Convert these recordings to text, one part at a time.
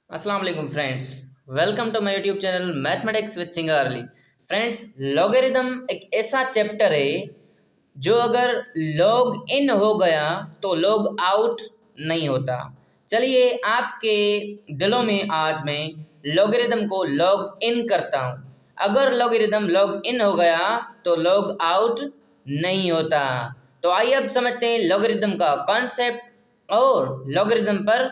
अस्सलाम वालेकुम friends. Welcome to my YouTube channel mathematics with Singarli. Friends, logarithm एक ऐसा चैप्टर है जो अगर लॉग इन हो गया तो लॉग आउट नहीं होता। चलिए आपके दिलों में आज मैं लॉगरिदम को लॉग इन करता हूँ। अगर लॉगरिदम लॉग इन हो गया तो लॉग आउट नहीं होता। तो आइए अब समझते हैं लॉगरिदम का कॉन्सेप्ट और लॉगरिदम पर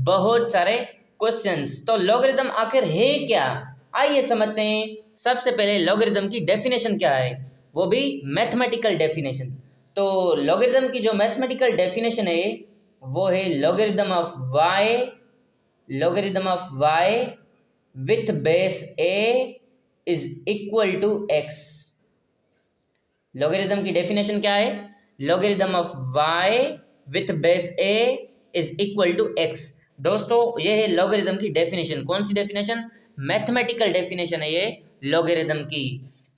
बहुत सारे क्वेश्चंस। तो लॉगरिदम आखिर है क्या, आइए समझते हैं। सबसे पहले लॉगरिदम की डेफिनेशन क्या है, वो भी मैथमेटिकल डेफिनेशन। तो लॉगरिदम की जो मैथमेटिकल डेफिनेशन है वो है logarithm of y with base a is equal to x. Logarithm की डेफिनेशन क्या है? Logarithm of y with base a is equal to x. दोस्तों, ये है लॉगरिदम की डेफिनेशन। कौन सी डेफिनेशन? मैथमेटिकल डेफिनेशन है ये लॉगरिदम की।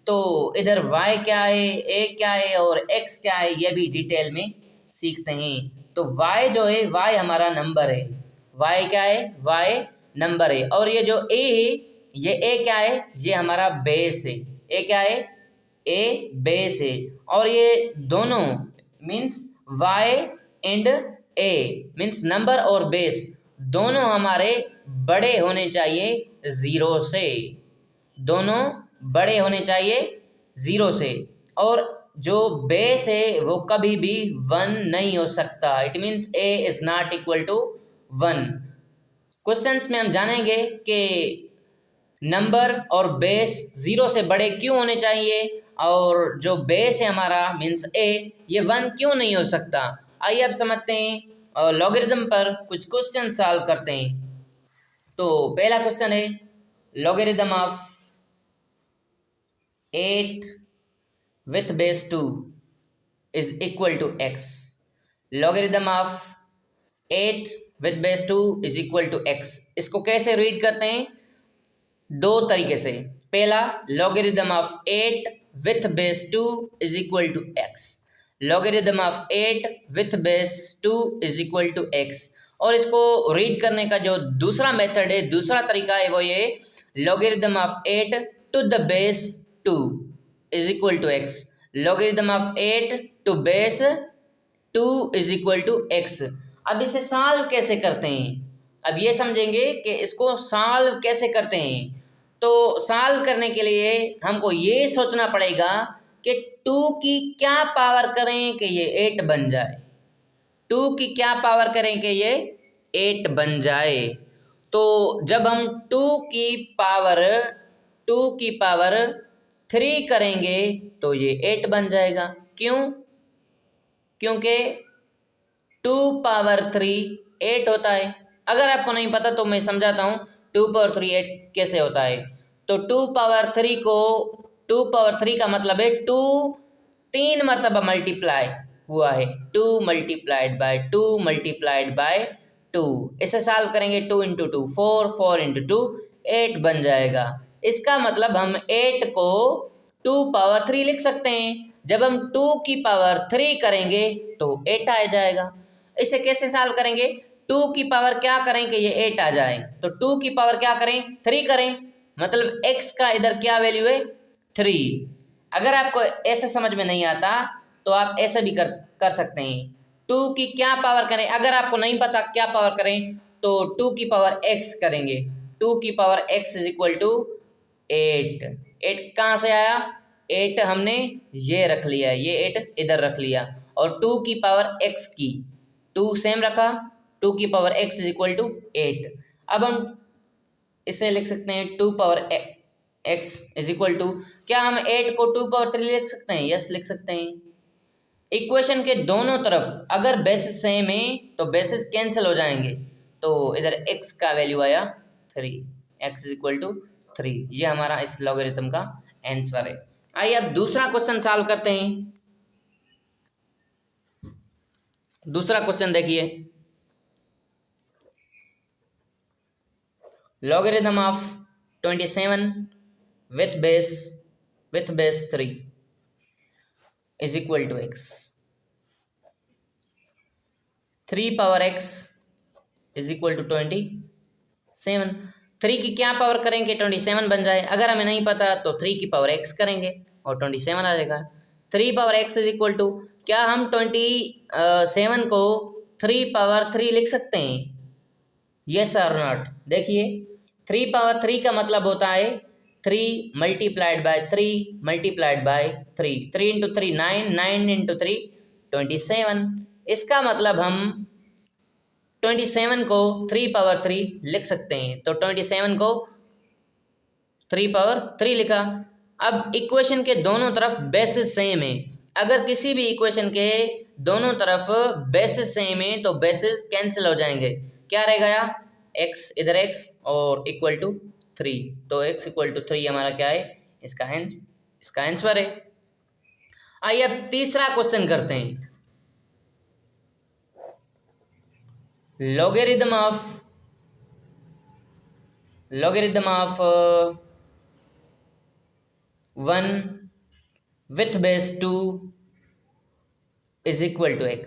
तो इधर y क्या है, a क्या है और x क्या है, ये भी डिटेल में सीखते हैं। तो y जो है, y हमारा नंबर है। y क्या है? y नंबर है। और ये जो a है, ये a क्या है? ये हमारा बेस है। a क्या है? a बेस है। और ये दोनों means y and a means number और बेस दोनों हमारे बड़े होने चाहिए ज़ीरो से। दोनों बड़े होने चाहिए ज़ीरो से। और जो बेस है वो कभी भी वन नहीं हो सकता। It means a is not equal to one. Questions में हम जानेंगे कि नंबर और बेस ज़ीरो से बड़े क्यों होने चाहिए, और जो बेस है हमारा मीन्स a, ये वन क्यों नहीं हो सकता। आइए अब समझते हैं और लॉगरिदम पर कुछ क्वेश्चन सॉल्व करते हैं। तो पहला क्वेश्चन है logarithm of 8 with base 2 is equal to x। Logarithm of 8 with base 2 is equal to x। इसको कैसे रीड करते हैं? दो तरीके से। पहला, logarithm of 8 with base 2 is equal to x. Logarithm of 8 with base 2 is equal to x. और इसको रीड करने का जो दूसरा मेथड है, दूसरा तरीका है, वो ये logarithm of 8 to the base 2 is equal to x. Logarithm of 8 to base 2 is equal to x. अब इसे सॉल्व कैसे करते हैं, अब ये समझेंगे कि इसको सॉल्व कैसे करते हैं। तो सॉल्व करने के लिए हमको ये सोचना पड़ेगा कि 2 की क्या पावर करें कि ये 8 बन जाए। 2 की क्या पावर करें कि ये 8 बन जाए। तो जब हम 2 की पावर 3 करेंगे तो ये 8 बन जाएगा। क्यों? क्योंकि 2 पावर 3 8 होता है। अगर आपको नहीं पता तो मैं समझाता हूँ 2 पावर 3 8 कैसे होता है। तो 2 पावर 3 का मतलब है 2 3 मरतबा मल्टीप्लाई हुआ है। 2 मल्टीप्लाइड बाय 2 मल्टीप्लाइड बाय 2। इसे सॉल्व करेंगे 2 इंटू 2 4, 4 इंटू 2 8 बन जाएगा। इसका मतलब हम 8 को 2 पावर 3 लिख सकते हैं। जब हम 2 की पावर 3 करेंगे तो 8 आ जाएगा। इसे कैसे सॉल्व करेंगे? 2 की पावर क्या करें कि ये 8 आ जाए। तो 2 की पावर क्या करें? 3 करें। मतलब x का इधर क्या वैल्यू है? 3। अगर आपको ऐसे समझ में नहीं आता तो आप ऐसे भी कर सकते हैं। 2 की क्या पावर करें? अगर आपको नहीं पता क्या पावर करें तो 2 की पावर x करेंगे। 2 की power x is equal to 8। 8 कहाँ से आया? 8 हमने ये रख लिया, ये 8 इधर रख लिया। और 2 की पावर x की 2 सेम रखा। 2 की power x is equal to 8। अब हम इसे लिख सकते हैं 2 power x is equal to, क्या हम 8 को 2 पावर 3 लिख सकते हैं? यस, लिख सकते हैं। इक्वेशन के दोनों तरफ अगर बेसिस सेम है तो बेसिस कैंसिल हो जाएंगे। तो इधर x का वैल्यू आया 3। x is equal to 3। ये हमारा इस लॉगरिथम का आंसर है। आइए अब दूसरा क्वेश्चन सॉल्व करते हैं। दूसरा क्वेश्चन देखिए, logarithm of 27 with base 3 is equal to x। 3 power x is equal to 20। 7। 3 की क्या पावर करेंगे 27 बन जाए। अगर हमें नहीं पता तो 3 की पावर x करेंगे और 27 आ जाएगा। 3 power x is equal to, क्या हम 27 को 3 पावर 3 लिख सकते हैं? यस और नॉट? देखिए 3 पावर 3 का मतलब होता है 3 multiplied by 3 multiplied by 3। 3 into 3 9, 9 into 3 27। इसका मतलब हम 27 को 3 पावर 3 लिख सकते हैं। तो 27 को 3 पावर 3 लिखा। अब इक्वेशन के दोनों तरफ बेसिस सेम है। अगर किसी भी इक्वेशन के दोनों तरफ बेसिस सेम है तो बेसिस कैंसिल हो जाएंगे। क्या रहेगा यार? x, इधर x और इक्वल टू 3। तो x इक्वल टू 3 हमारा क्या है? इसका आंसर है। आइए अब तीसरा क्वेश्चन करते हैं। logarithm of 1 with base 2 is equal to x।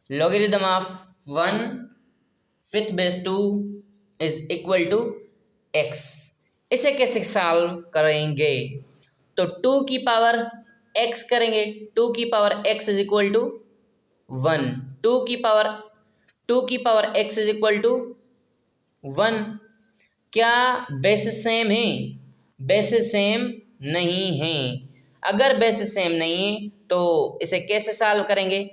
logarithm of 1 with base 2 is equal to x। इसे कैसे सॉल्व करेंगे? तो 2 की पावर x करेंगे। 2 की power x is equal to 1। 2 की power x is equal to 1। क्या बेसिस सेम है? बेसिस सेम नहीं है। अगर बेसिस सेम नहीं है तो इसे कैसे सॉल्व करेंगे?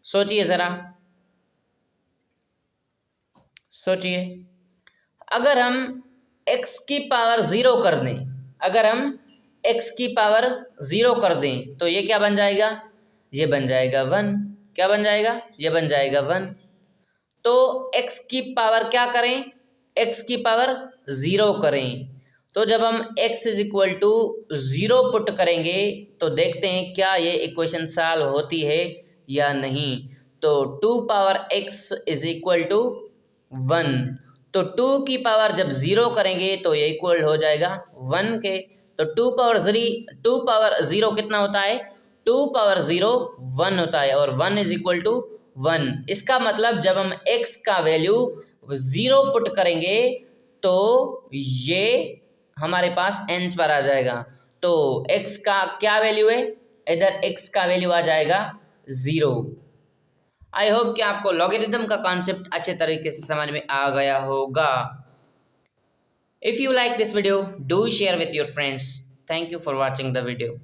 सोचिए ज़रा, सोचिए। अगर हम x की पावर 0 कर दें, अगर हम x की पावर 0 कर दें तो ये क्या बन जाएगा? ये बन जाएगा 1। क्या बन जाएगा? ये बन जाएगा 1। तो x की पावर क्या करें? x की पावर 0 करें। तो जब हम x is equal to 0 put करेंगे तो देखते हैं क्या ये इक्वेशन सॉल्व होती है या नहीं। तो 2 power x is equal to 1। तो 2 की पावर जब 0 करेंगे तो ये इक्वल हो जाएगा 1 के। तो 2 पावर 0 कितना होता है? 2 पावर 0 1 होता है और 1 इज इक्वल टू 1। इसका मतलब जब हम x का वैल्यू 0 पुट करेंगे तो ये हमारे पास आंसर आ जाएगा। तो x का क्या वैल्यू है? इधर x का वैल्यू आ जाएगा 0। आई होप कि आपको लॉगरिथम का कॉन्सेप्ट अच्छे तरीके से समझ में आ गया होगा। If you like this video, do share with your friends. Thank you for watching the video.